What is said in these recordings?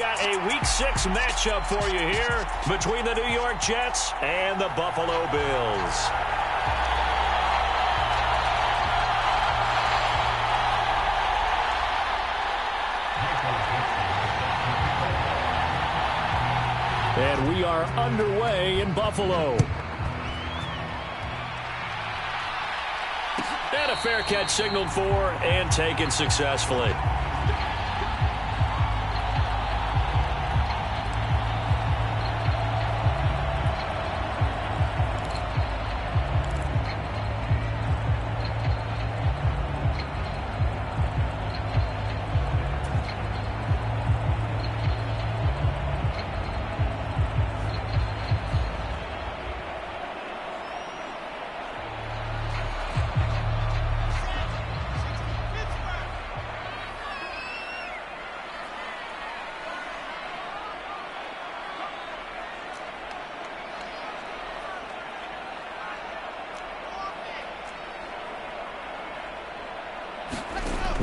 got a Week 6 matchup for you here between the New York Jets and the Buffalo Bills. And we are underway in Buffalo. And a fair catch signaled for and taken successfully.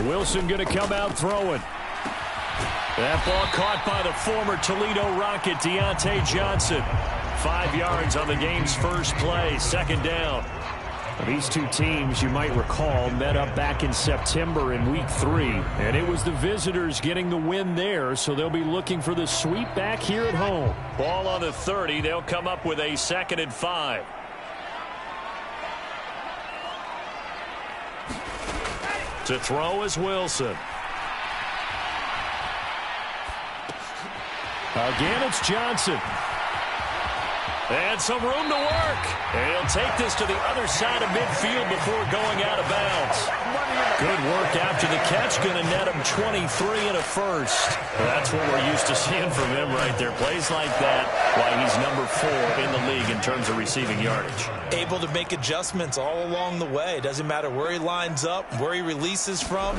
Wilson going to come out throwing. That ball caught by the former Toledo Rocket, Deontay Johnson. 5 yards on the game's first play, second down. These two teams, you might recall, met up back in September in Week 3, and it was the visitors getting the win there, so they'll be looking for the sweep back here at home. Ball on the 30. They'll come up with a 2nd and 5. To throw is Wilson. Again, it's Johnson. And some room to work. And he'll take this to the other side of midfield before going out of bounds. Good work after the catch. Going to net him 23 and a first. That's what we're used to seeing from him right there. Plays like that, why he's number 4 in the league in terms of receiving yardage. Able to make adjustments all along the way. Doesn't matter where he lines up, where he releases from.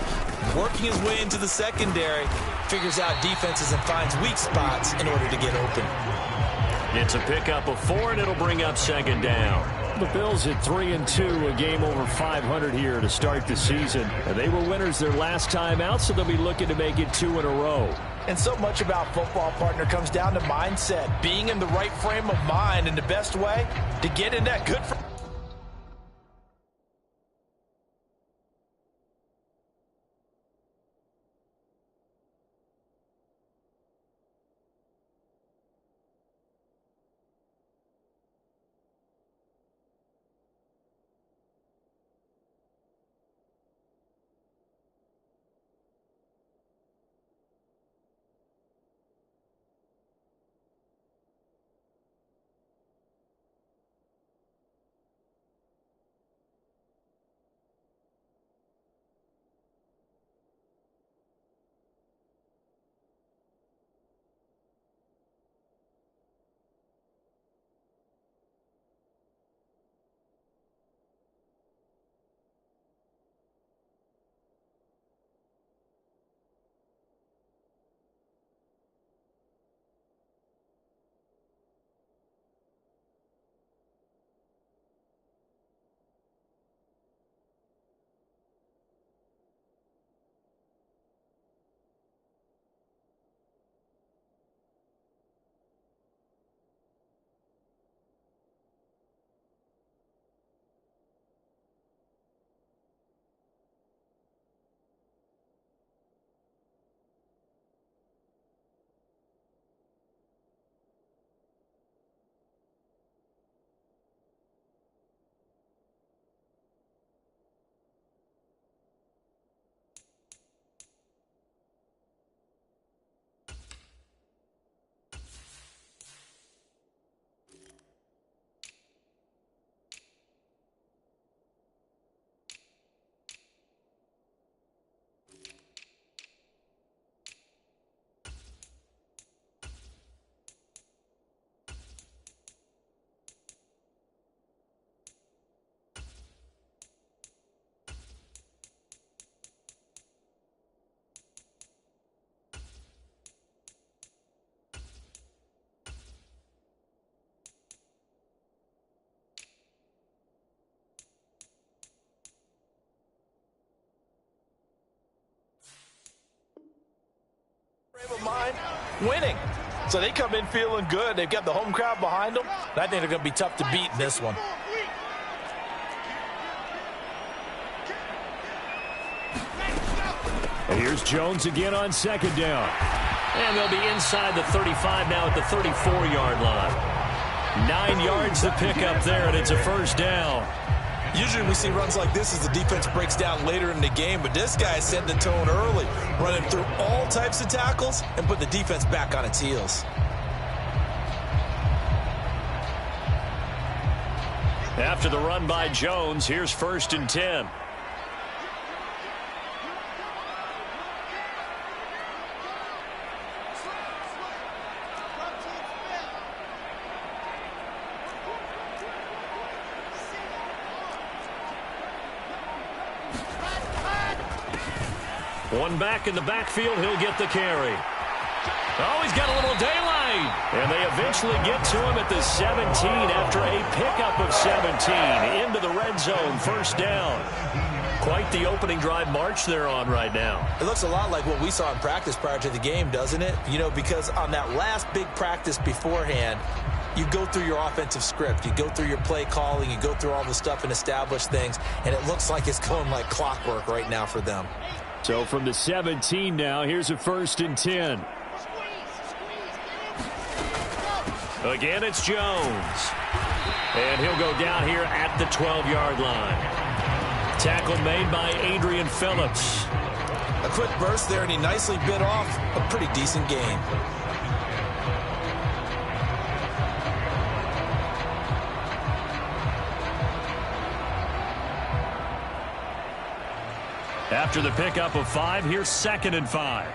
Working his way into the secondary. Figures out defenses and finds weak spots in order to get open. It's a pickup of 4, and it'll bring up 2nd down. The Bills at 3-2, a game over 500 here to start the season. They were winners their last time out, so they'll be looking to make it 2 in a row. And so much about football, partner, comes down to mindset. Being in the right frame of mind, and the best way to get in that good frame. Frame of mind, winning. So they come in feeling good. They've got the home crowd behind them. And I think they're going to be tough to beat in this one. Here's Jones again on second down. And they'll be inside the 35 now at the 34-yard line. 9 yards to pick up there, and it's a first down. Usually we see runs like this as the defense breaks down later in the game, but this guy set the tone early, running through all types of tackles and put the defense back on its heels. After the run by Jones, here's 1st and 10. One back in the backfield, he'll get the carry. Oh, he's got a little daylight. And they eventually get to him at the 17 after a pickup of 17 into the red zone, first down. Quite the opening drive march they're on right now. It looks a lot like what we saw in practice prior to the game, doesn't it? You know, because on that last big practice beforehand, you go through your offensive script. You go through your play calling. You go through all the stuff and establish things. And it looks like it's going like clockwork right now for them. So from the 17 now, here's a 1st and 10. Again, it's Jones. And he'll go down here at the 12-yard line. Tackle made by Adrian Phillips. A quick burst there, and he nicely bit off a pretty decent gain. After the pickup of 5, here's 2nd and 5.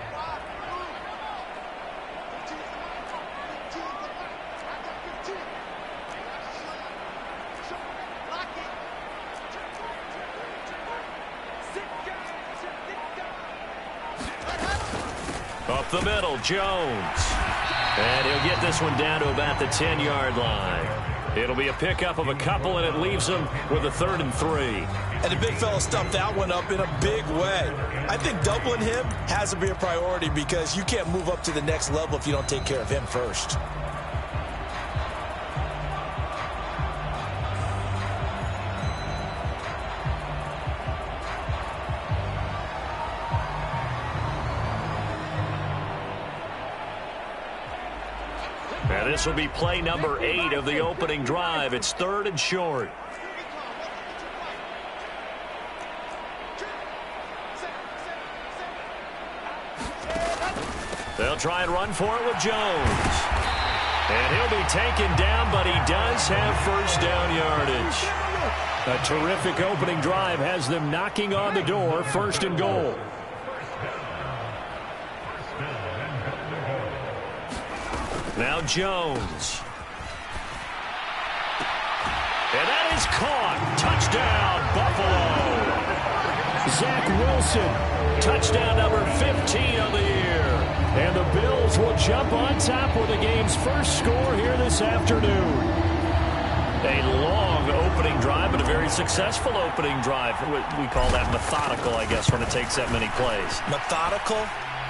Up the middle, Jones. And he'll get this one down to about the 10-yard line. It'll be a pickup of a couple, and it leaves them with a 3rd and 3. And the big fella stuffed that one up in a big way. I think doubling him has to be a priority because you can't move up to the next level if you don't take care of him first. And this will be play number 8 of the opening drive. It's 3rd and short. They'll try and run for it with Jones. And he'll be taken down, but he does have first down yardage. A terrific opening drive has them knocking on the door, 1st and goal. Now Jones. And that is caught. Touchdown, Buffalo. Zach Wilson, touchdown number 15 of the year. And the Bills will jump on top with the game's first score here this afternoon. A long opening drive, but a very successful opening drive. We call that methodical, I guess, when it takes that many plays. Methodical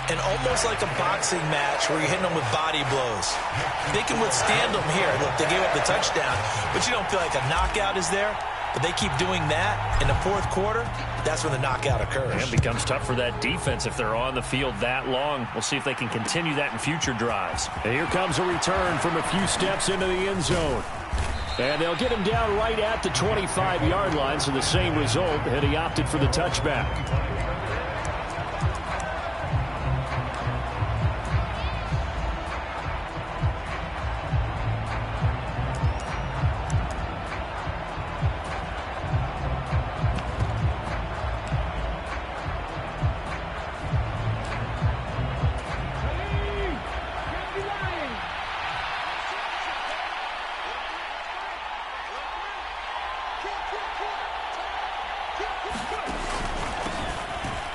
and almost like a boxing match where you're hitting them with body blows. They can withstand them here. Look, they gave up the touchdown, but you don't feel like a knockout is there. But they keep doing that in the 4th quarter. That's when the knockout occurs. And it becomes tough for that defense if they're on the field that long. We'll see if they can continue that in future drives. And here comes a return from a few steps into the end zone. And they'll get him down right at the 25-yard line, so the same result had he opted for the touchback.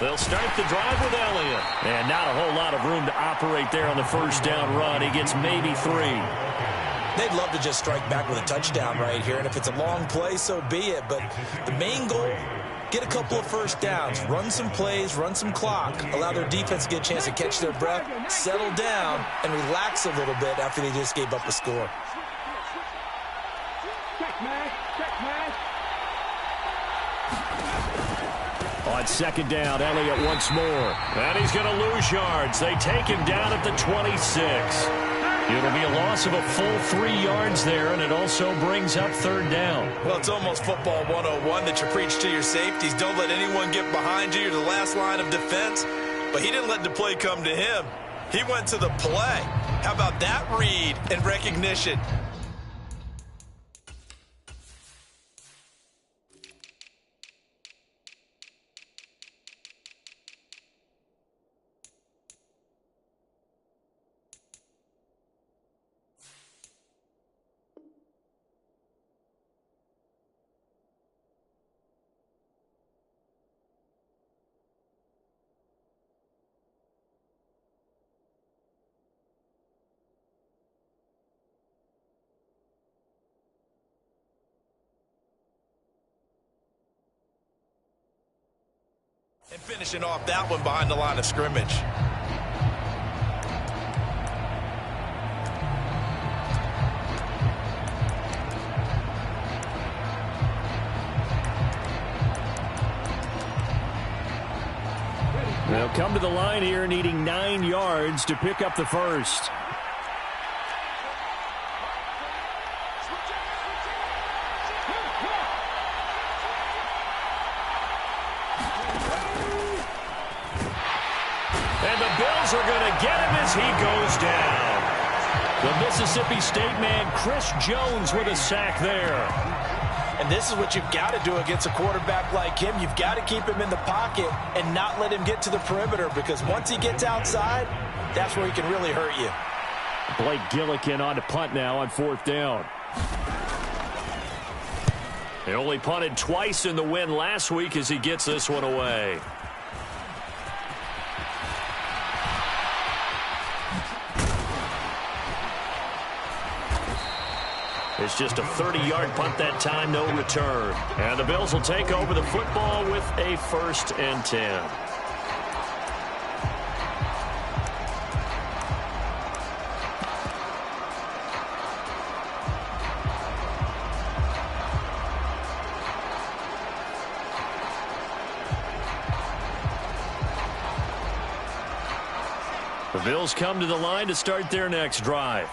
They'll start the drive with Elliott. And not a whole lot of room to operate there on the first down run. He gets maybe 3. They'd love to just strike back with a touchdown right here. And if it's a long play, so be it. But the main goal get a couple of first downs, run some plays, run some clock, allow their defense to get a chance to catch their breath, settle down, and relax a little bit after they just gave up a score. On second down, Elliott once more. And he's going to lose yards. They take him down at the 26. It'll be a loss of a full 3 yards there, and it also brings up third down. Well, it's almost football 101 that you preach to your safeties. Don't let anyone get behind you. You're the last line of defense. But he didn't let the play come to him. He went to the play. How about that read and recognition? And finishing off that one behind the line of scrimmage. They'll come to the line here needing 9 yards to pick up the first. Are going to get him as he goes down. The Mississippi State man, Chris Jones, with a sack there. And this is what you've got to do against a quarterback like him. You've got to keep him in the pocket and not let him get to the perimeter, because once he gets outside, that's where he can really hurt you. Blake Gillikin on to punt now on fourth down. They only punted twice in the win last week as he gets this one away. It's just a 30-yard punt that time, no return. And the Bills will take over the football with a 1st and 10. The Bills come to the line to start their next drive.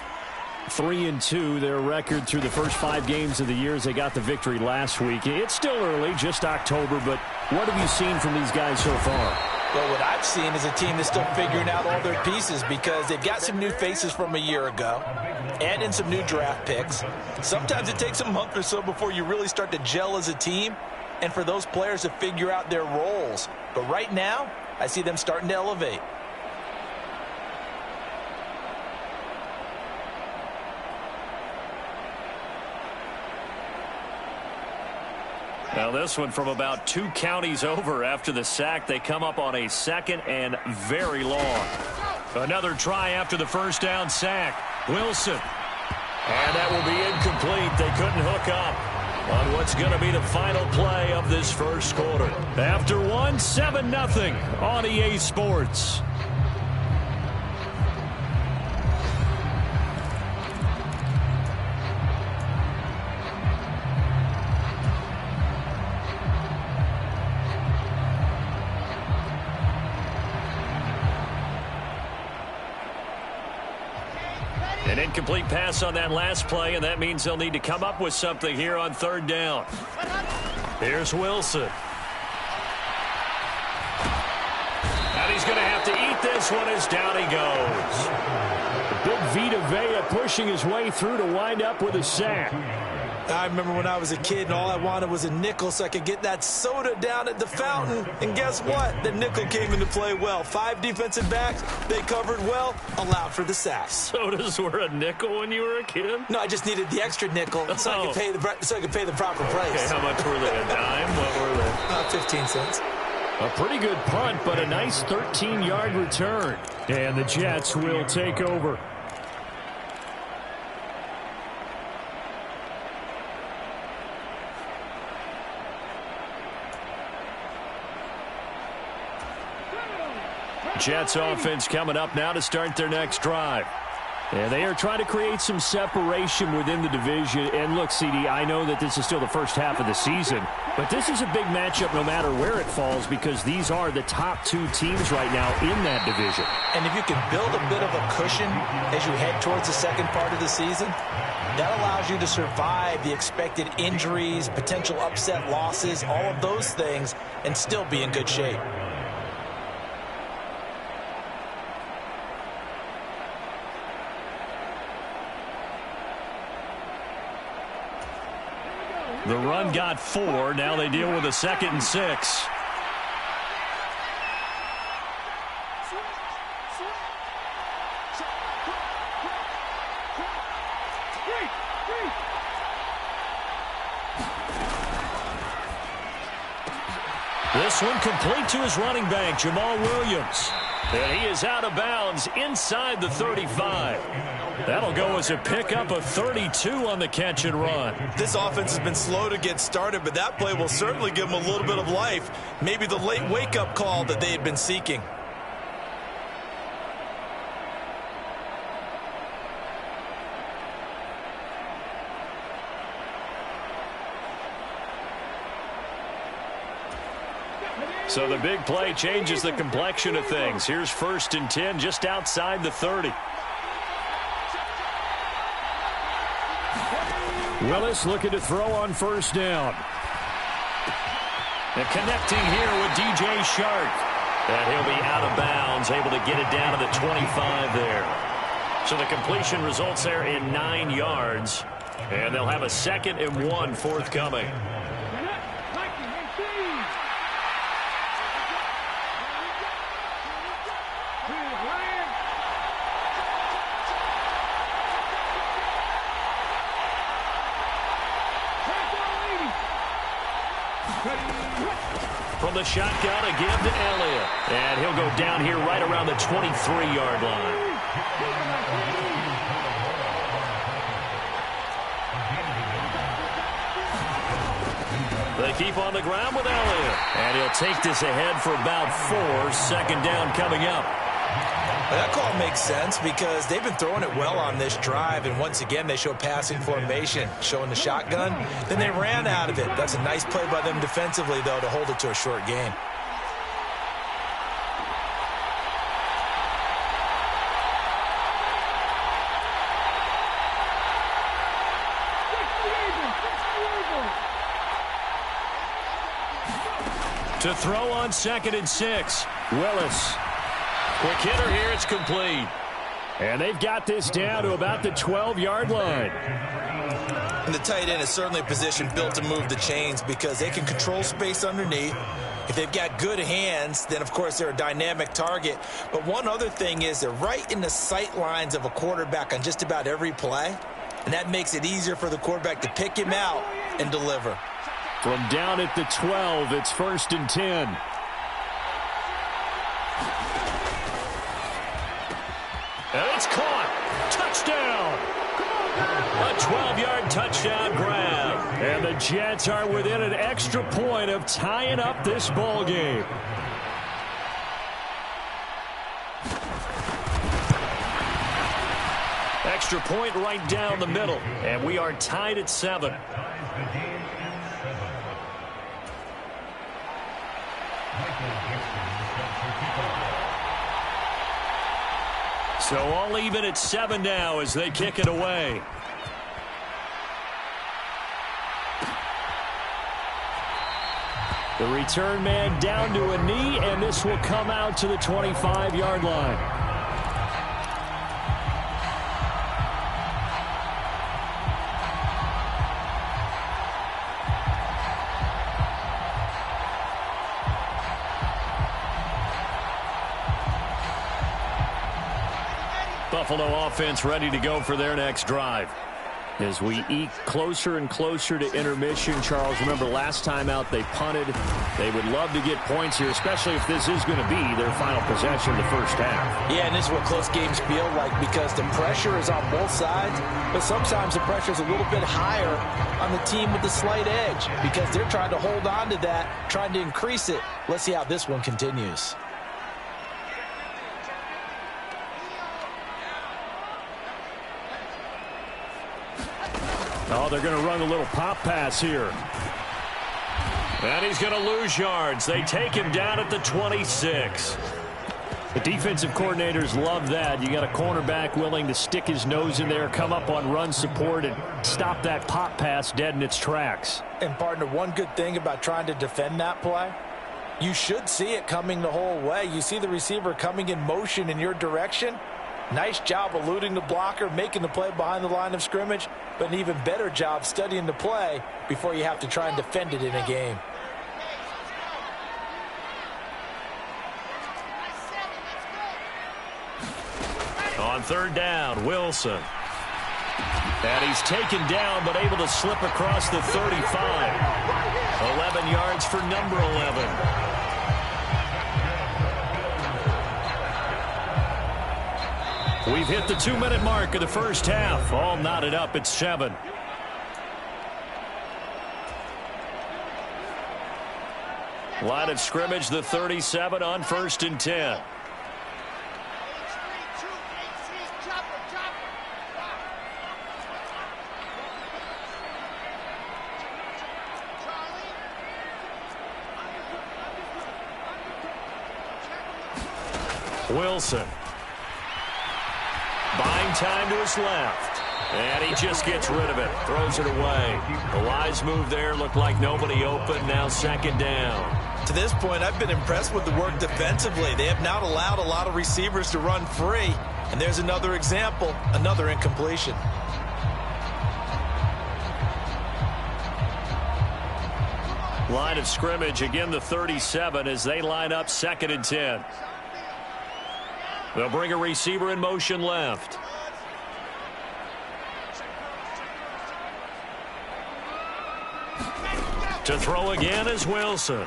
3-2, their record through the first 5 games of the year as they got the victory last week. It's still early, just October, but what have you seen from these guys so far? Well, what I've seen is a team that's still figuring out all their pieces, because they've got some new faces from a year ago and in some new draft picks. Sometimes it takes a month or so before you really start to gel as a team and for those players to figure out their roles. But right now, I see them starting to elevate. Now this one from about 2 counties over after the sack. They come up on a 2nd and very long. Another try after the first down sack. Wilson. And that will be incomplete. They couldn't hook up on what's going to be the final play of this first quarter. After one, 7-0 on EA Sports. An incomplete pass on that last play, and that means they'll need to come up with something here on 3rd down. Here's Wilson. And he's going to have to eat this one as down he goes. Big Vita Vea pushing his way through to wind up with a sack. I remember when I was a kid and all I wanted was a nickel so I could get that soda down at the fountain. And guess what? The nickel came into play well. 5 defensive backs, they covered well, allowed for the sack. Sodas were a nickel when you were a kid? No, I just needed the extra nickel so I could pay the proper price. Okay, how much were they? A dime? What were they? 15 cents. A pretty good punt, but a nice 13-yard return. And the Jets will take over. Jets offense coming up now to start their next drive. And they are trying to create some separation within the division. And look, CD, I know that this is still the first half of the season, but this is a big matchup no matter where it falls because these are the top two teams right now in that division. And if you can build a bit of a cushion as you head towards the second part of the season, that allows you to survive the expected injuries, potential upset losses, all of those things, and still be in good shape. The run got 4. Now they deal with a 2nd and 6. This one complete to his running back, Jamal Williams. And he is out of bounds inside the 35. That'll go as a pickup of 32 on the catch and run. This offense has been slow to get started, but that play will certainly give them a little bit of life. Maybe the late wake-up call that they had been seeking. So the big play changes the complexion of things. Here's 1st and 10 just outside the 30. Willis looking to throw on 1st down. And connecting here with DJ Chark. And he'll be out of bounds, able to get it down to the 25 there. So the completion results there in 9 yards. And they'll have a 2nd and 1 forthcoming. From the shotgun, a give to Elliott. And he'll go down here right around the 23-yard line. They keep on the ground with Elliott. And he'll take this ahead for about 4. 2nd down coming up. That call makes sense because they've been throwing it well on this drive, and once again they show passing formation, showing the shotgun. Then they ran out of it. That's a nice play by them defensively, though, to hold it to a short gain. To throw on 2nd and 6, Willis. Quick hitter here, it's complete. And they've got this down to about the 12-yard line. And the tight end is certainly a position built to move the chains because they can control space underneath. If they've got good hands, then, of course, they're a dynamic target. But one other thing is they're right in the sight lines of a quarterback on just about every play. And that makes it easier for the quarterback to pick him out and deliver. From down at the 12, it's 1st and 10. And it's caught. Touchdown. A 12-yard touchdown grab. And the Jets are within an extra point of tying up this ball game. Extra point right down the middle. And we are tied at 7. So all even at 7 now as they kick it away. The return man down to a knee, and this will come out to the 25-yard line. Buffalo offense ready to go for their next drive. As we eke closer and closer to intermission, Charles, remember last time out they punted. They would love to get points here, especially if this is going to be their final possession of the first half. Yeah, and this is what close games feel like because the pressure is on both sides, but sometimes the pressure is a little bit higher on the team with the slight edge because they're trying to hold on to that, trying to increase it. Let's see how this one continues. Oh, they're going to run a little pop pass here. And he's going to lose yards. They take him down at the 26. The defensive coordinators love that. You got a cornerback willing to stick his nose in there, come up on run support, and stop that pop pass dead in its tracks. And, partner, one good thing about trying to defend that play, you should see it coming the whole way. You see the receiver coming in motion in your direction. Nice job eluding the blocker, making the play behind the line of scrimmage, but an even better job studying the play before you have to try and defend it in a game. On third down, Wilson. And he's taken down, but able to slip across the 35. 11 yards for number 11. We've hit the 2-minute mark of the first half. All knotted up at 7. Line of scrimmage, the 37 on 1st and 10. Wilson. Buying time to his left. And he just gets rid of it. Throws it away. The wise move there. Looked like nobody open. Now 2nd down. To this point, I've been impressed with the work defensively. They have not allowed a lot of receivers to run free. And there's another example. Another incompletion. Line of scrimmage, again the 37 as they line up 2nd and 10. They'll bring a receiver in motion left. To throw again is Wilson.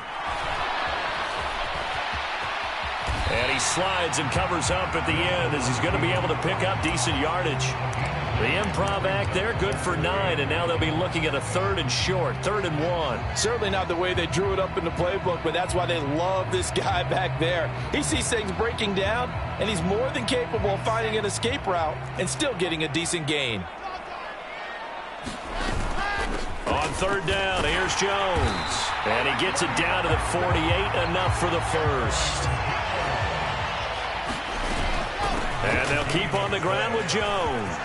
And he slides and covers up at the end as he's going to be able to pick up decent yardage. The improv act there, good for 9, and now they'll be looking at a 3rd and short, 3rd and 1. Certainly not the way they drew it up in the playbook, but that's why they love this guy back there. He sees things breaking down, and he's more than capable of finding an escape route and still getting a decent gain. On 3rd down, here's Jones. And he gets it down to the 48, enough for the first. And they'll keep on the ground with Jones.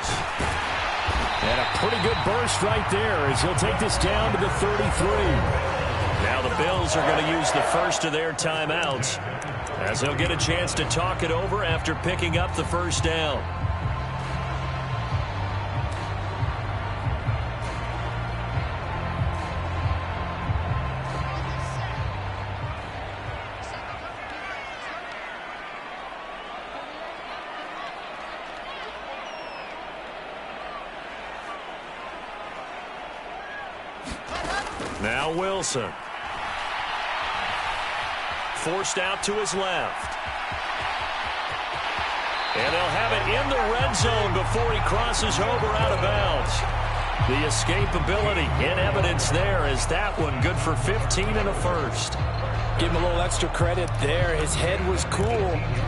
And a pretty good burst right there as he'll take this down to the 33. Now the Bills are going to use the first of their timeouts as they'll get a chance to talk it over after picking up the first down. Now Wilson. Forced out to his left. And they'll have it in the red zone before he crosses over out of bounds. The escapability in evidence there as that one good for 15 and a first. Give him a little extra credit there. His head was cool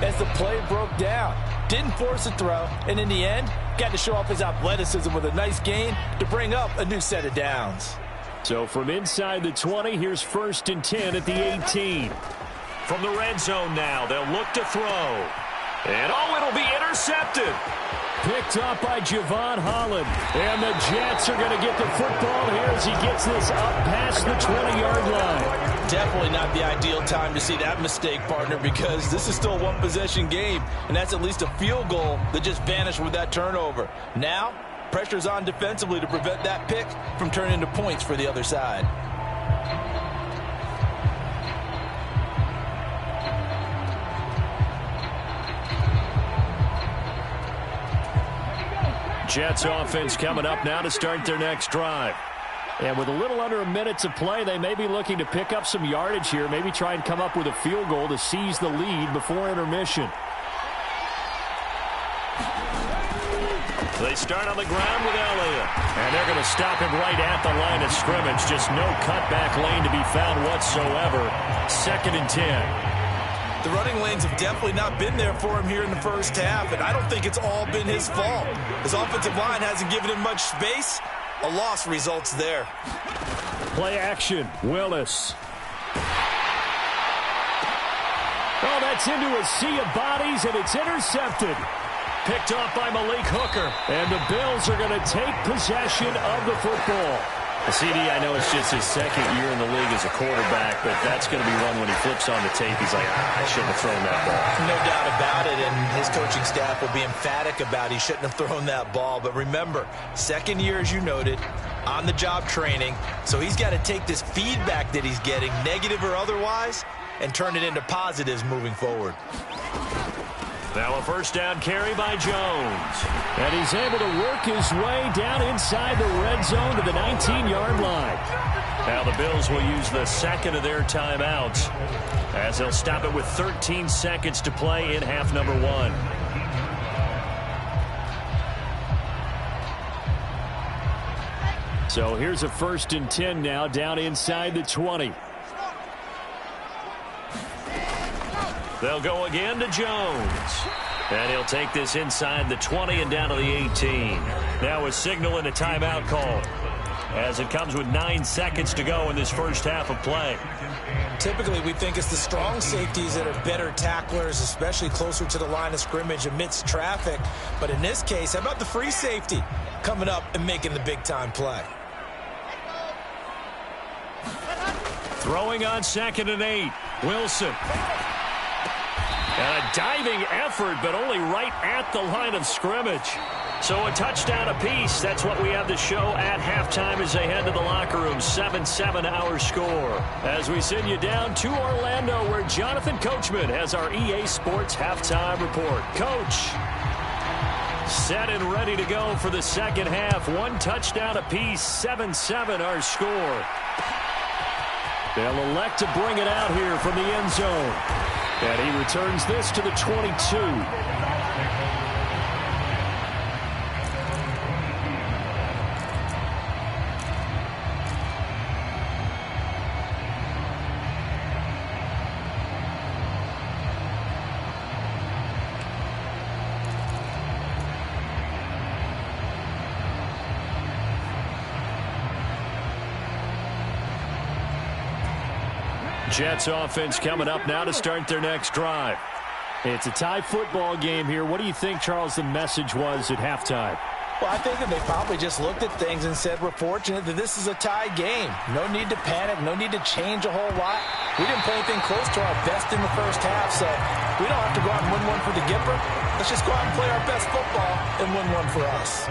as the play broke down. Didn't force a throw, and in the end, got to show off his athleticism with a nice gain to bring up a new set of downs. So from inside the 20, here's 1st and 10 at the 18. From the red zone now, they'll look to throw. And it'll be intercepted. Picked up by Javon Holland. And the Jets are going to get the football here as he gets this up past the 20-yard line. Definitely not the ideal time to see that mistake, partner, because this is still a one-possession game, and that's at least a field goal that just vanished with that turnover. Now, pressure's on defensively to prevent that pick from turning into points for the other side. Jets offense coming up now to start their next drive. And with a little under a minute to play, they may be looking to pick up some yardage here, maybe try and come up with a field goal to seize the lead before intermission. They start on the ground with Elliott. And they're going to stop him right at the line of scrimmage. Just no cutback lane to be found whatsoever. 2nd and 10. The running lanes have definitely not been there for him here in the first half, and I don't think it's all been his fault. His offensive line hasn't given him much space, A loss results there. Play action. Willis. Oh, that's into a sea of bodies, and it's intercepted. Picked off by Malik Hooker. And the Bills are going to take possession of the football. CD, I know it's just his second year in the league as a quarterback, but that's going to be one when he flips on the tape. He's like, I shouldn't have thrown that ball. No doubt about it, and his coaching staff will be emphatic about he shouldn't have thrown that ball. But remember, second year, as you noted, on-the-job training. So he's got to take this feedback that he's getting, negative or otherwise, and turn it into positives moving forward. Now a first down carry by Jones. And he's able to work his way down inside the red zone to the 19-yard line. Now the Bills will use the second of their timeouts as they'll stop it with 13 seconds to play in half number 1. So here's a 1st and 10 now down inside the 20. They'll go again to Jones. And he'll take this inside the 20 and down to the 18. Now a signal and a timeout call as it comes with 9 seconds to go in this first half of play. Typically, we think it's the strong safeties that are better tacklers, especially closer to the line of scrimmage amidst traffic. But in this case, how about the free safety coming up and making the big-time play? Throwing on 2nd and 8. Wilson. And a diving effort, but only right at the line of scrimmage. So a touchdown apiece. That's what we have to show at halftime as they head to the locker room. 7-7 our score. As we send you down to Orlando, where Jonathan Coachman has our EA Sports halftime report. Coach, set and ready to go for the second half. 1 touchdown apiece. 7-7 our score. They'll elect to bring it out here from the end zone. And he returns this to the 22. Jets offense coming up now to start their next drive. It's a tie football game here. What do you think, Charles, the message was at halftime? Well, I think that they probably just looked at things and said, we're fortunate that this is a tie game. No need to panic. No need to change a whole lot. We didn't play anything close to our best in the first half, so we don't have to go out and win one for the Gipper. Let's just go out and play our best football and win one for us.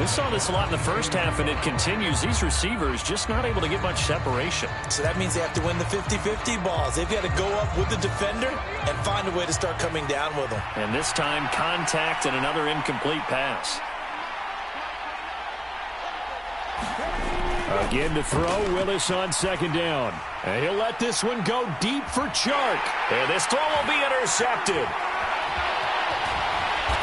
We saw this a lot in the first half, and it continues. These receivers just not able to get much separation. So that means they have to win the 50-50 balls. They've got to go up with the defender and find a way to start coming down with them. And this time, contact and another incomplete pass. Again to throw, Willis on 2nd down. And he'll let this one go deep for Chark. And this throw will be intercepted.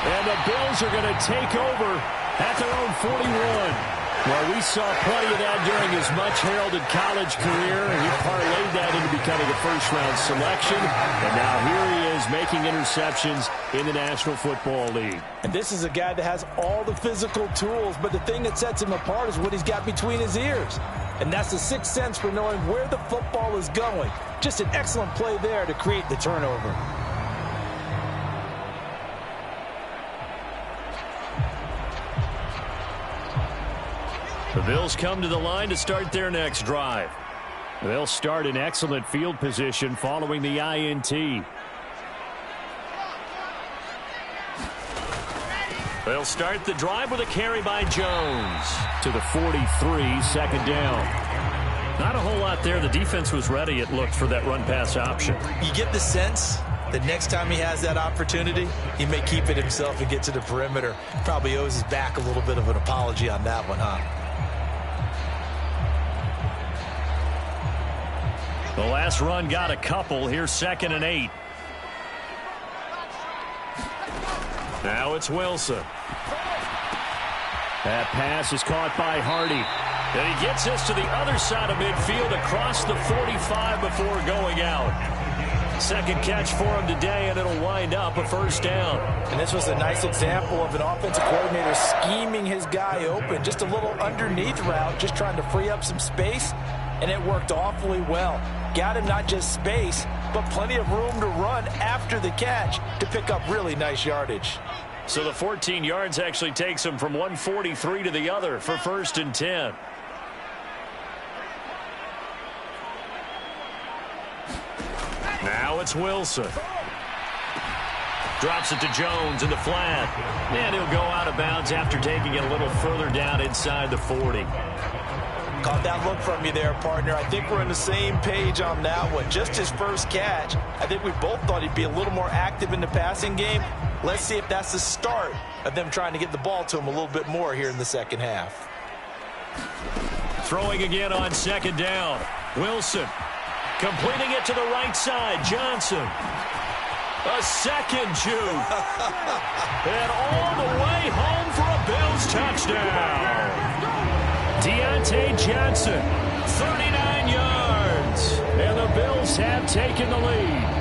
And the Bills are going to take over at their own 41. Well, we saw plenty of that during his much-heralded college career. He parlayed that into becoming a first-round selection. And now here he is making interceptions in the National Football League. And this is a guy that has all the physical tools, but the thing that sets him apart is what he's got between his ears. And that's the sixth sense for knowing where the football is going. Just an excellent play there to create the turnover. The Bills come to the line to start their next drive. They'll start in excellent field position following the INT. They'll start the drive with a carry by Jones to the 43, 2nd down. Not a whole lot there. The defense was ready, it looked, for that run-pass option. You get the sense that next time he has that opportunity, he may keep it himself and get to the perimeter. Probably owes his back a little bit of an apology on that one, huh? The last run got a couple. Here's 2nd and 8. Now it's Wilson. That pass is caught by Hardy. And he gets this to the other side of midfield across the 45 before going out. Second catch for him today, and it'll wind up a first down. And this was a nice example of an offensive coordinator scheming his guy open. Just a little underneath route, just trying to free up some space, and it worked awfully well. Got him not just space, but plenty of room to run after the catch to pick up really nice yardage. So the 14 yards actually takes him from 143 to the other for 1st and 10. Now it's Wilson. Drops it to Jones in the flat. And he'll go out of bounds after taking it a little further down inside the 40. Caught that look from you there, partner. I think we're on the same page on that one. Just his first catch. I think we both thought he'd be a little more active in the passing game. Let's see if that's the start of them trying to get the ball to him a little bit more here in the second half. Throwing again on 2nd down. Wilson completing it to the right side. Johnson. A second juke. And all the way home for a Bills touchdown. Diontae Johnson, 39 yards. And the Bills have taken the lead.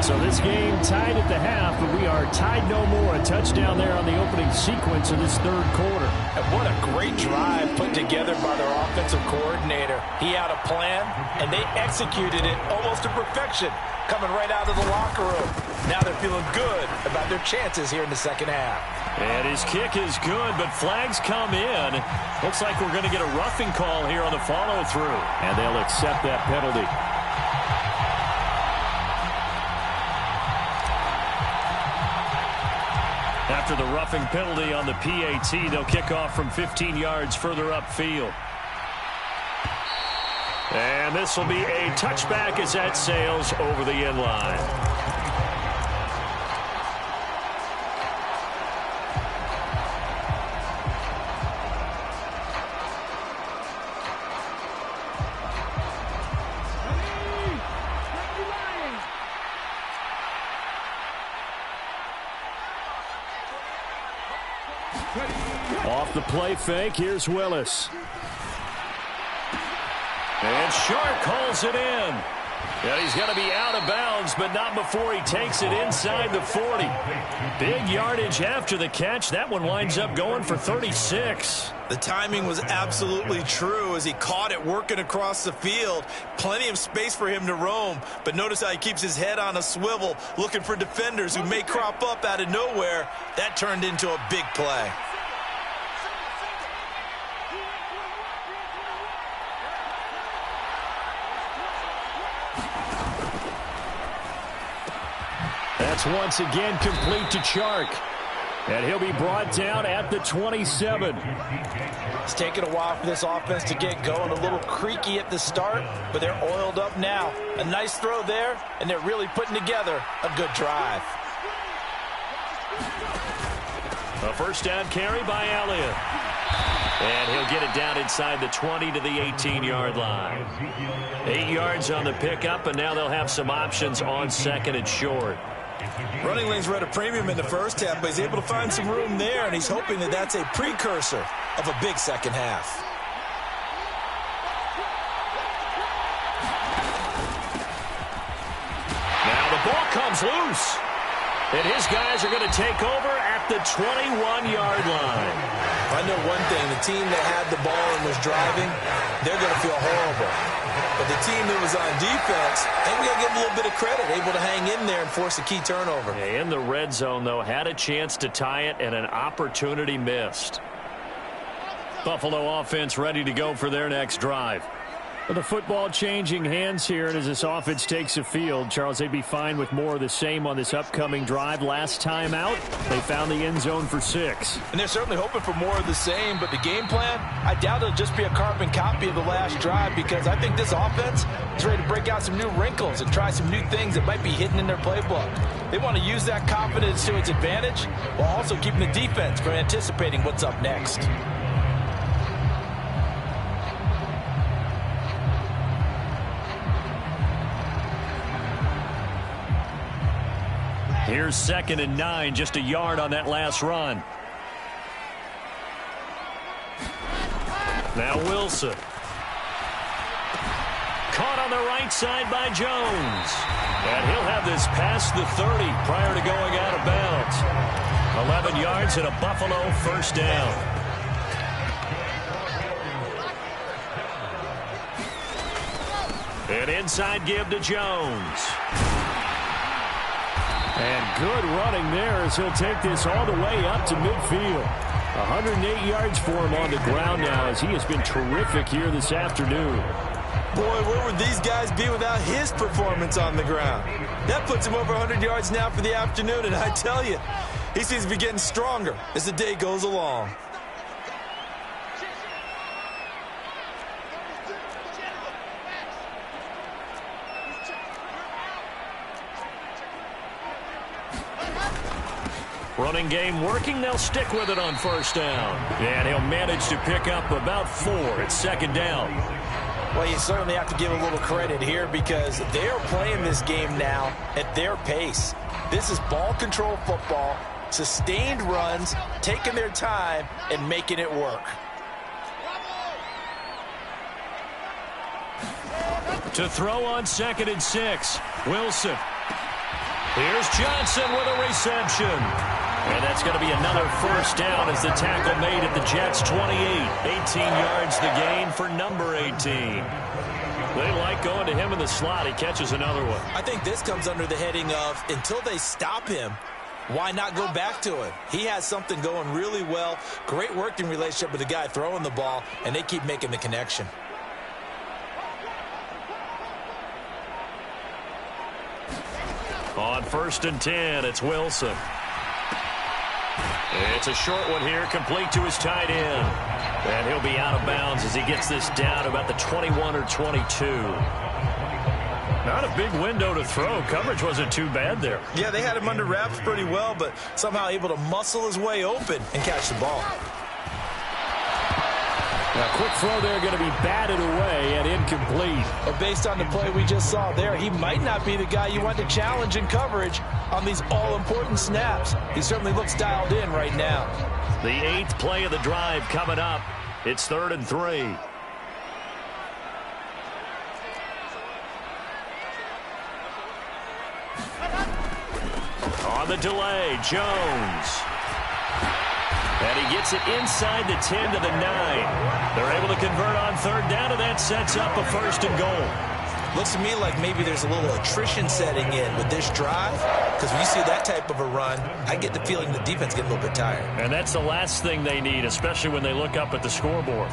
So this game tied at the half, but we are tied no more. A touchdown there on the opening sequence of this 3rd quarter. And what a great drive put together by their offensive coordinator. He had a plan, and they executed it almost to perfection, coming right out of the locker room. Now they're feeling good about their chances here in the second half. And his kick is good, but flags come in. Looks like we're going to get a roughing call here on the follow-through. And they'll accept that penalty. After the roughing penalty on the PAT, they'll kick off from 15 yards further upfield. And this will be a touchback as that sails over the end line. Off the play fake, here's Willis. And Shark calls it in. And he's going to be out of bounds, but not before he takes it inside the 40. Big yardage after the catch. That one winds up going for 36. The timing was absolutely true as he caught it working across the field. Plenty of space for him to roam, but notice how he keeps his head on a swivel looking for defenders who may crop up out of nowhere. That turned into a big play. That's once again complete to Chark. And he'll be brought down at the 27. It's taken a while for this offense to get going. A little creaky at the start, but they're oiled up now. A nice throw there, and they're really putting together a good drive. A first down carry by Elliott. And he'll get it down inside the 20 to the 18-yard line. 8 yards on the pickup, and now they'll have some options on 2nd and short. Running lanes were at a premium in the first half, but he's able to find some room there, and he's hoping that that's a precursor of a big second half. Now the ball comes loose. And his guys are going to take over at the 21-yard line. I know one thing. The team that had the ball and was driving, they're going to feel horrible. But the team that was on defense, I think we got to give them a little bit of credit, able to hang in there and force a key turnover. In the red zone, though, had a chance to tie it and an opportunity missed. Buffalo offense ready to go for their next drive. With the football changing hands here, and as this offense takes the field, Charles, they'd be fine with more of the same on this upcoming drive. Last time out, they found the end zone for 6. And they're certainly hoping for more of the same, but the game plan, I doubt it'll just be a carbon copy of the last drive, because I think this offense is ready to break out some new wrinkles and try some new things that might be hidden in their playbook. They want to use that confidence to its advantage while also keeping the defense from anticipating what's up next. Here's 2nd and 9, just a yard on that last run. Now Wilson. Caught on the right side by Jones. And he'll have this past the 30 prior to going out of bounds. 11 yards and a Buffalo first down. An inside give to Jones. And good running there as he'll take this all the way up to midfield. 108 yards for him on the ground now as he has been terrific here this afternoon. Boy, where would these guys be without his performance on the ground? That puts him over 100 yards now for the afternoon, and I tell you, he seems to be getting stronger as the day goes along. Running game working. They'll stick with it on first down. And he'll manage to pick up about 4 at second down. Well, you certainly have to give a little credit here because they are playing this game now at their pace. This is ball control football, sustained runs, taking their time, and making it work. To throw on 2nd and 6. Wilson. Here's Johnson with a reception. And that's going to be another first down as the tackle made at the Jets' 28. 18 yards the gain for number 18. They like going to him in the slot. He catches another one. I think this comes under the heading of until they stop him, why not go back to him? He has something going really well. Great working relationship with the guy throwing the ball, and they keep making the connection. On 1st and 10, it's Wilson. It's a short one here, complete to his tight end. And he'll be out of bounds as he gets this down about the 21 or 22. Not a big window to throw. Coverage wasn't too bad there. Yeah, they had him under wraps pretty well, but somehow able to muscle his way open and catch the ball. Now, quick throw there going to be batted away and incomplete. But based on the play we just saw there, he might not be the guy you want to challenge in coverage on these all-important snaps. He certainly looks dialed in right now. The 8th play of the drive coming up. It's 3rd and 3. On the delay, Jones. And he gets it inside the 10 to the 9. They're able to convert on 3rd down, and that sets up a 1st and goal. Looks to me like maybe there's a little attrition setting in with this drive, because when you see that type of a run, I get the feeling the defense getting a little bit tired. And that's the last thing they need, especially when they look up at the scoreboard.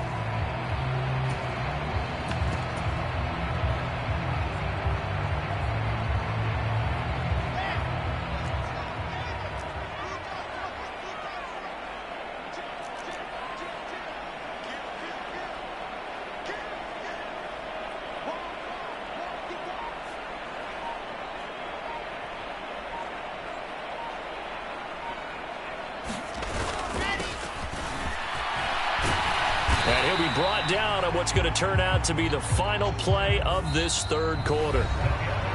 And he'll be brought down on what's going to turn out to be the final play of this 3rd quarter.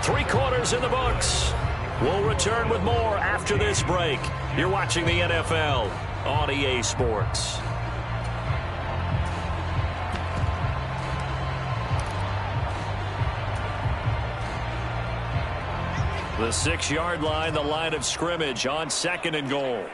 3 quarters in the books. We'll return with more after this break. You're watching the NFL on EA Sports. The 6-yard line, the line of scrimmage on 2nd and goal.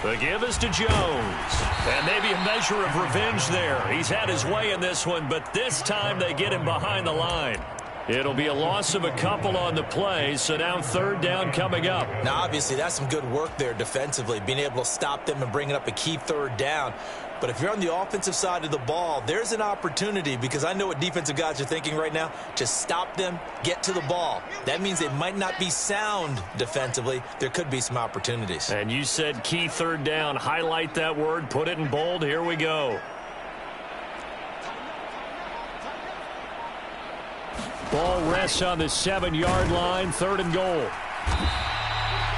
The give is to Jones. And maybe a measure of revenge there. He's had his way in this one, but this time they get him behind the line. It'll be a loss of a couple on the play, so now 3rd down coming up. Now, obviously, that's some good work there defensively, being able to stop them and bringing up a key 3rd down. But if you're on the offensive side of the ball, there's an opportunity, because I know what defensive guys are thinking right now. Just stop them, get to the ball. That means they might not be sound defensively. There could be some opportunities. And you said key 3rd down. Highlight that word, put it in bold. Here we go. Ball rests on the 7-yard line, 3rd and goal.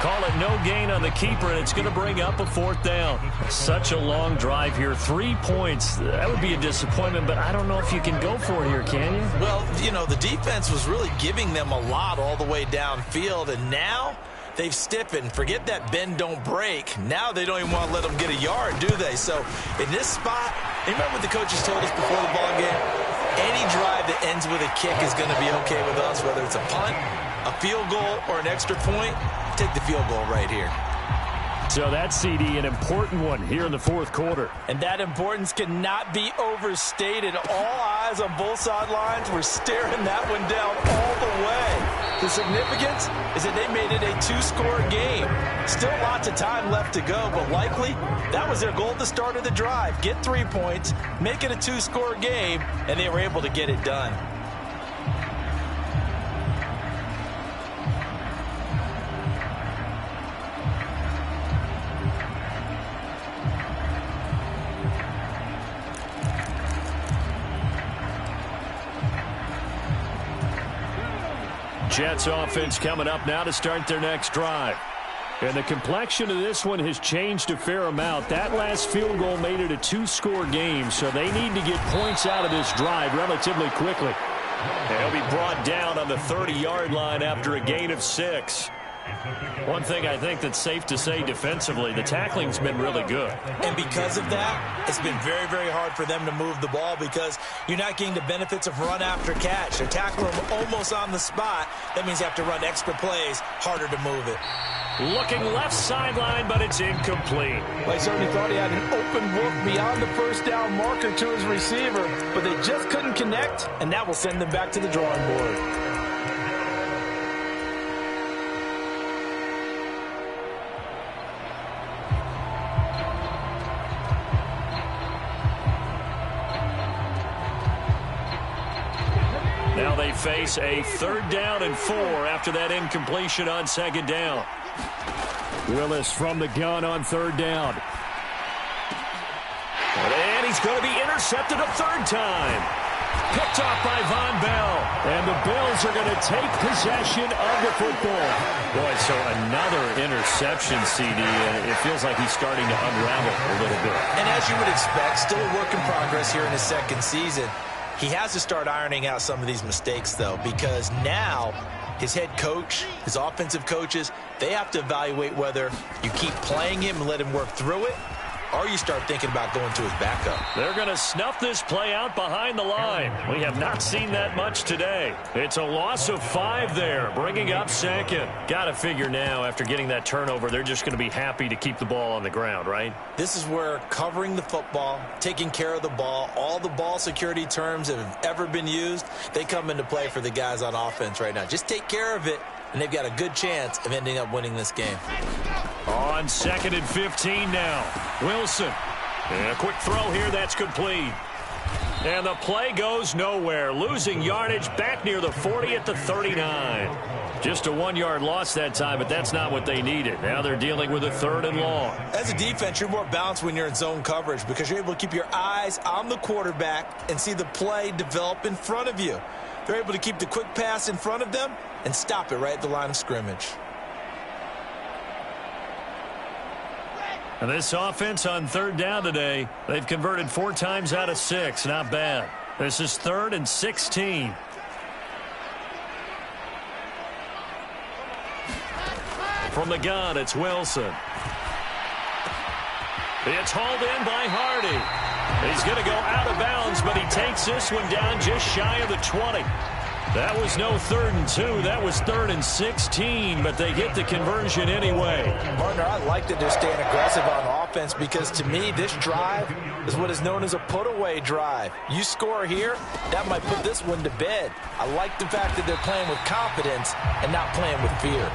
Call it no gain on the keeper, and it's going to bring up a 4th down. Such a long drive here. 3 points. That would be a disappointment, but I don't know if you can go for it here, can you? Well, you know, the defense was really giving them a lot all the way downfield, and now they've stiffened. Forget that bend, don't break. Now they don't even want to let them get a yard, do they? So in this spot, you remember what the coaches told us before the ball game? Any drive that ends with a kick is going to be okay with us, whether it's a punt, a field goal, or an extra point. Take the field goal right here. So that CD, an important one here in the fourth quarter. And that importance cannot be overstated. All eyes on both sidelines were staring that one down all the way. The significance is that they made it a two-score game. Still lots of time left to go, but likely that was their goal at the start of the drive. Get 3 points, make it a two-score game, and they were able to get it done. Jets offense coming up now to start their next drive. And the complexion of this one has changed a fair amount. That last field goal made it a two-score game, so they need to get points out of this drive relatively quickly. They'll be brought down on the 30-yard line after a gain of 6. One thing I think that's safe to say defensively, the tackling's been really good. And because of that, it's been very, very hard for them to move the ball because you're not getting the benefits of run after catch. They're tackling them almost on the spot. That means you have to run extra plays, harder to move it. Looking left sideline, but it's incomplete. Well, he certainly thought he had an open look beyond the first down marker to his receiver, but they just couldn't connect, and that will send them back to the drawing board. Now they face a 3rd down and 4 after that incompletion on 2nd down. Willis from the gun on 3rd down. And he's going to be intercepted a 3rd time. Picked off by Von Bell. And the Bills are going to take possession of the football. Boy, so another interception, CD, and it feels like he's starting to unravel a little bit. And as you would expect, still a work in progress here in his second season. He has to start ironing out some of these mistakes, though, because now his head coach, his offensive coaches, they have to evaluate whether you keep playing him and let him work through it, or you start thinking about going to his backup. They're going to snuff this play out behind the line. We have not seen that much today. It's a loss of 5 there, bringing up 2nd. Got to figure now, after getting that turnover, they're just going to be happy to keep the ball on the ground, right? This is where covering the football, taking care of the ball, all the ball security terms that have ever been used, they come into play for the guys on offense right now. Just take care of it, and they've got a good chance of ending up winning this game. On 2nd and 15 now. Wilson. And a quick throw here that's complete. And the play goes nowhere. Losing yardage back near the 40 at the 39. Just a 1-yard loss that time, but that's not what they needed. Now they're dealing with a 3rd and long. As a defense, you're more balanced when you're in zone coverage because you're able to keep your eyes on the quarterback and see the play develop in front of you. They're able to keep the quick pass in front of them and stop it right at the line of scrimmage. And this offense on 3rd down today, they've converted 4 times out of 6. Not bad. This is 3rd and 16. From the gun, it's Wilson. It's hauled in by Hardy. He's going to go out of bounds, but he takes this one down just shy of the 20. That was no 3rd and 2. That was 3rd and 16, but they get the conversion anyway. Partner, I like that they're staying aggressive on offense because, to me, this drive is what is known as a put-away drive. You score here, that might put this one to bed. I like the fact that they're playing with confidence and not playing with fear.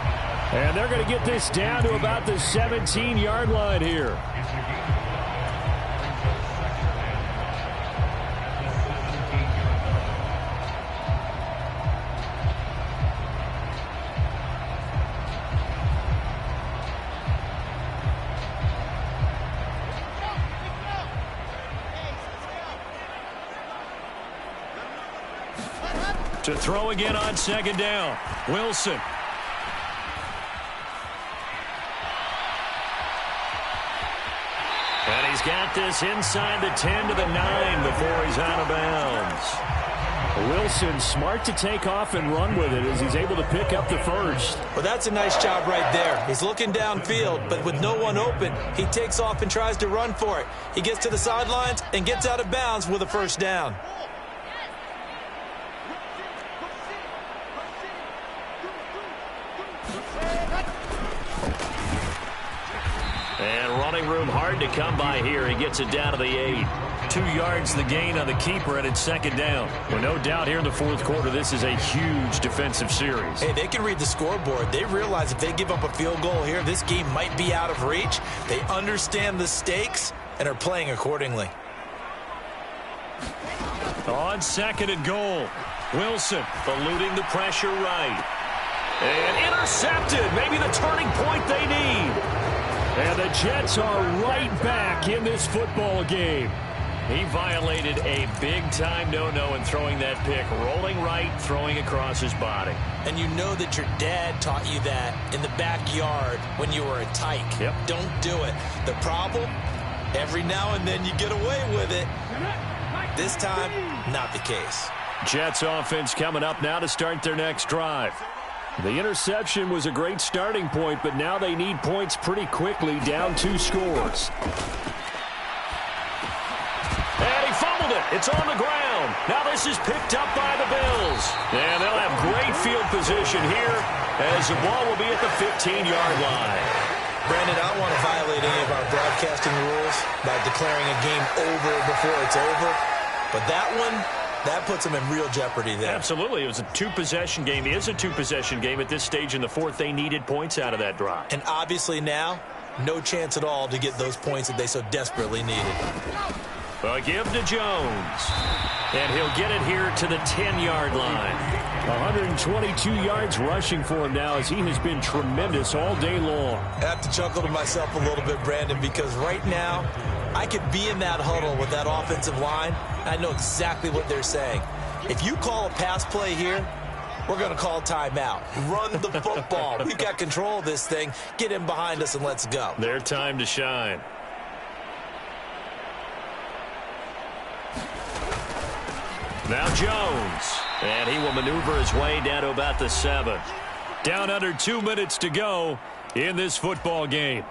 And they're going to get this down to about the 17-yard line here. To throw again on 2nd down. Wilson. And he's got this inside the 10 to the 9 before he's out of bounds. Wilson smart to take off and run with it as he's able to pick up the first. Well, that's a nice job right there. He's looking downfield, but with no one open, he takes off and tries to run for it. He gets to the sidelines and gets out of bounds with a first down. And running room hard to come by here. He gets it down to the 8. 2 yards the gain on the keeper, and it's second down. Well, no doubt here in the fourth quarter, this is a huge defensive series. Hey, they can read the scoreboard. They realize if they give up a field goal here, this game might be out of reach. They understand the stakes and are playing accordingly. On second and goal, Wilson eluding the pressure right. And intercepted. Maybe the turning point they need. And the Jets are right back in this football game. He violated a big-time no-no in throwing that pick. Rolling right, throwing across his body. And you know that your dad taught you that in the backyard when you were a tyke. Yep. Don't do it. The problem, every now and then you get away with it. This time, not the case. Jets offense coming up now to start their next drive. The interception was a great starting point, but now they need points pretty quickly, down 2 scores. And he fumbled it. It's on the ground. Now this is picked up by the Bills. And they'll have great field position here as the ball will be at the 15-yard line. Brandon, I don't want to violate any of our broadcasting rules by declaring a game over before it's over. But that one, that puts them in real jeopardy there. Absolutely. It was a 2-possession game. It is a 2-possession game at this stage in the fourth. They needed points out of that drive. And obviously now, no chance at all to get those points that they so desperately needed. A give to Jones. And he'll get it here to the 10-yard line. 122 yards rushing for him now as he has been tremendous all day long. I have to chuckle to myself a little bit, Brandon, because right now I could be in that huddle with that offensive line. I know exactly what they're saying. If you call a pass play here, we're going to call timeout. Run the football. We've got control of this thing. Get in behind us and let's go. Their time to shine. Now Jones. And he will maneuver his way down to about the 7. Down under 2 minutes to go in this football game.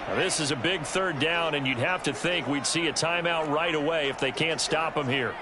Now, this is a big third down, and you'd have to think we'd see a timeout right away if they can't stop him here.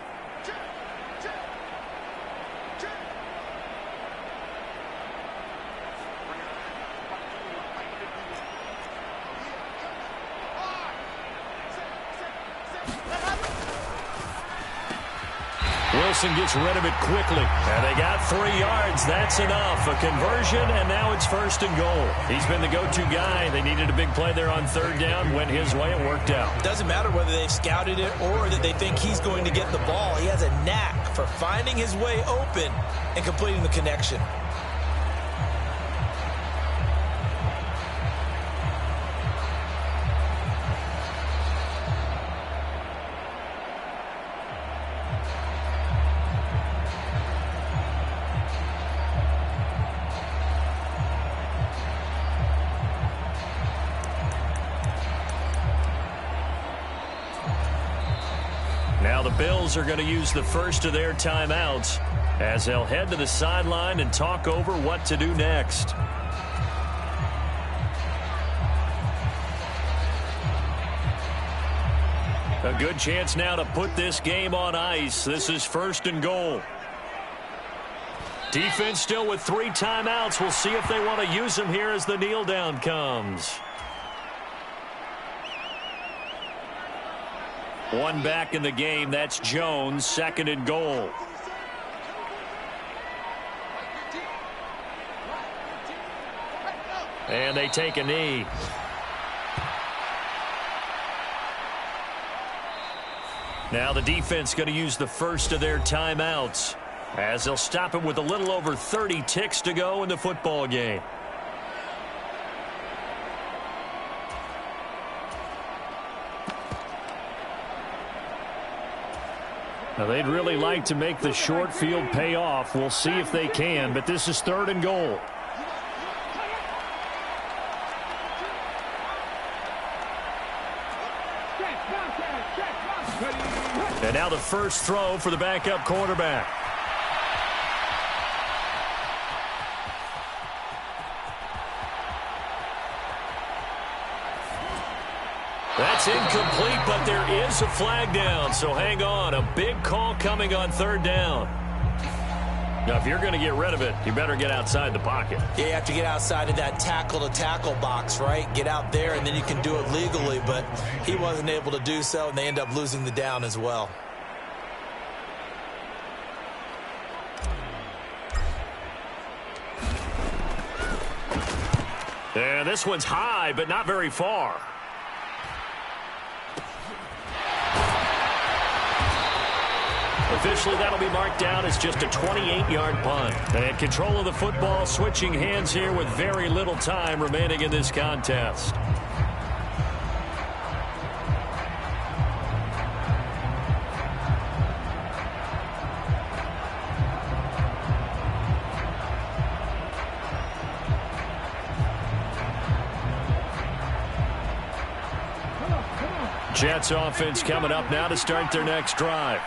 Wilson gets rid of it quickly. And they got 3 yards. That's enough. A conversion, and now it's first and goal. He's been the go-to guy. They needed a big play there on third down. Went his way. It worked out. Doesn't matter whether they've scouted it or that they think he's going to get the ball. He has a knack for finding his way open and completing the connection. Now the Bills are going to use the first of their timeouts as they'll head to the sideline and talk over what to do next. A good chance now to put this game on ice. This is first and goal. Defense still with 3 timeouts. We'll see if they want to use them here as the kneel down comes. One back in the game. That's Jones. Second and goal. And they take a knee. Now the defense going to use the first of their timeouts as they'll stop it with a little over 30 ticks to go in the football game. Now, they'd really like to make the short field pay off. We'll see if they can, but this is 3rd and goal. And now the first throw for the backup quarterback. That's incomplete, but there is a flag down, so hang on. A big call coming on 3rd down. Now, if you're going to get rid of it, you better get outside the pocket. Yeah, you have to get outside of that tackle-to-tackle box, right? Get out there, and then you can do it legally, but he wasn't able to do so, and they end up losing the down as well. And this one's high, but not very far. Officially, that'll be marked down as just a 28-yard punt. And control of the football, switching hands here with very little time remaining in this contest. Jets offense coming up now to start their next drive.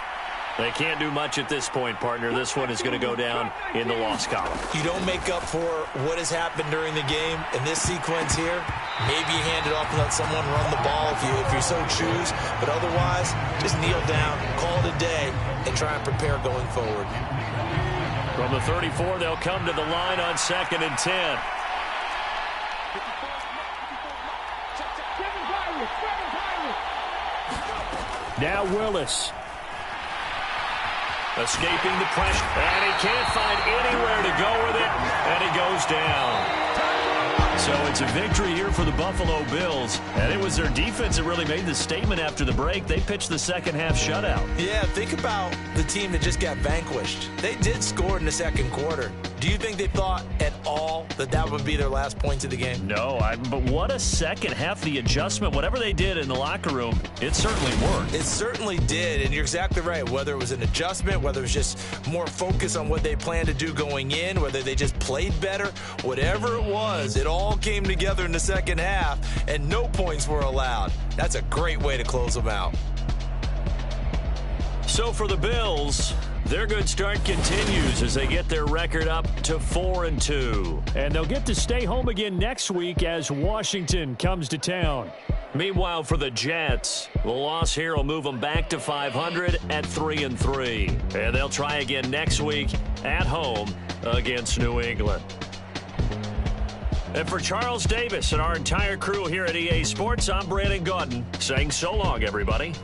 They can't do much at this point, partner. This one is going to go down in the loss column. You don't make up for what has happened during the game in this sequence here. Maybe you hand it off and let someone run the ball if you so choose. But otherwise, just kneel down, call it a day, and try and prepare going forward. From the 34, they'll come to the line on 2nd and 10. Now Willis. Escaping the pressure, and he can't find anywhere to go with it, and he goes down. So it's a victory here for the Buffalo Bills, and it was their defense that really made the statement after the break. They pitched the second half shutout. Yeah, think about the team that just got vanquished. They did score in the second quarter. Do you think they thought at all that that would be their last points of the game? No, but what a second half. The adjustment, whatever they did in the locker room, it certainly worked. It certainly did, and you're exactly right. Whether it was an adjustment, whether it was just more focus on what they planned to do going in, whether they just played better, whatever it was, it all came together in the second half, and no points were allowed. That's a great way to close them out. So for the Bills, their good start continues as they get their record up to 4-2. And they'll get to stay home again next week as Washington comes to town. Meanwhile, for the Jets, the loss here will move them back to 500 at 3-3. And they'll try again next week at home against New England. And for Charles Davis and our entire crew here at EA Sports, I'm Brandon Gaudin saying so long, everybody.